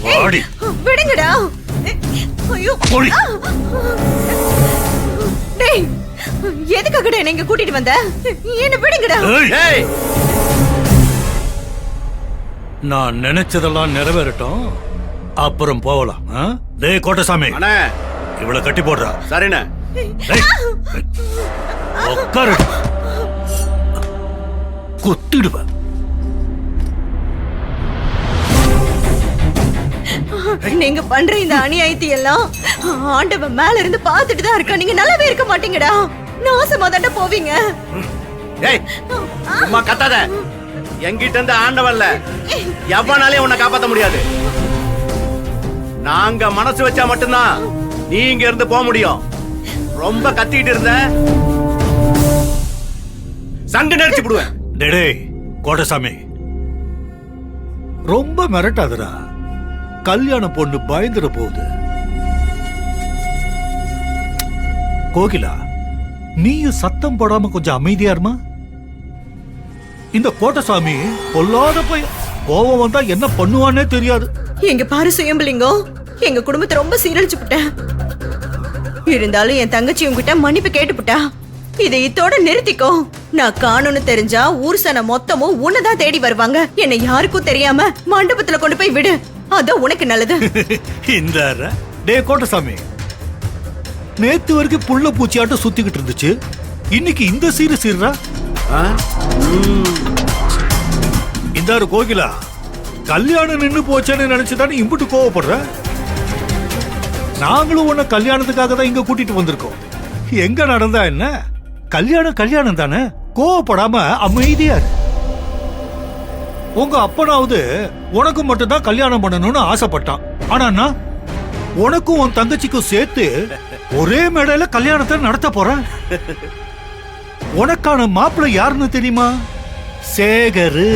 வாடி. விடுங்கடா. ஐயோ. போடி. டேய், எதுக்காகடா என்ன இங்க கூட்டிட்டு வந்த? என்ன விடுங்கடா. ஏய். நான் நினைச்சதெல்லாம் நிறைவேறட்டும், அப்புறம் போகலாம். டேய் கோட்டசாமி, அண்ணே இவளை கட்டி போடுறா. சரிண்ணே. உட்காரு, குத்திடுவேன். நீங்க பண்ற இந்த அநியாயத்தை எல்லாம் ஆண்டவன் மேல இருந்து பாத்துட்டு தான் இருக்க. நீங்க நல்லாவே இருக்க மாட்டீங்கடா. நாசமா தாண்டா போவீங்க. ஏய் சும்மா கத்தாத. எங்கிட்ட இருந்து ஆண்டவன்ல எவனாலையும் உன்னை காப்பாத்த முடியாது. நாங்க மனசு வச்சா மட்டும்தான் நீ இங்க இருந்து போக முடியும். ரொம்ப கத்திட்டு இருந்த சங்கு நெரிச்சு விடுவேன். டேய் கோட்டசாமி, ரொம்ப மிரட்டாதடா. கல்யாண பொண்ணு பயந்துட போகுது. கோகிலா, நீயும் சத்தம் போடாம கொஞ்சம் அமைதியா இருமா. இந்த கோட்டசாமி பொல்லாத பையன். கோவம் வந்தா என்ன பண்ணுவானே தெரியாது. எங்க பாரு சுயம்பலிங்கம், எங்க குடும்பத்தை ரொம்ப சீரழிச்சு விட்டேன். இருந்தாலும் என் தங்கச்சி உங்ககிட்ட மன்னிப்பு கேட்டுப்புட்டா. இதை இத்தோட நிறுத்திக்கோ. நான் காணும்னு தெரிஞ்சா ஊர் சன மொத்தமும் உன்னதான் தேடி வருவாங்க. என்னை யாருக்கும் தெரியாம மண்டபத்துல கொண்டு போய் விடு. அதான் உனக்கு நல்லது. இந்த டே கோட்டசாமி, நேத்து வரைக்கும் புள்ள பூச்சியாட்டம் சுத்திக்கிட்டு இருந்துச்சு, இன்னைக்கு இந்த சீரு சீர்ரா. இந்த கோகிலா, கல்யாணம் நின்னு போச்சேன்னு நினைச்சுதானே இம்புட்டு கோவப்படுற. நாங்களும் உன்னை கல்யாணத்துக்காக தான் இங்க கூட்டிட்டு வந்திருக்கோம். எங்க நடந்தா என்ன, கல்யாணம் கல்யாணம் தானே. கோவப்படாம அமைதியா இரு. உங்க அப்பனாவது உனக்கு மட்டும் தான் கல்யாணம் பண்ணணும்னு ஆசைப்பட்டான். ஆனா நான் உனக்கும் உன் தங்கச்சிக்கும் சேர்த்து ஒரே மேடையில கல்யாணத்தை நடத்த போறேன். உனக்கான மாப்பிள்ளை யாருன்னு தெரியுமா? சேகரு.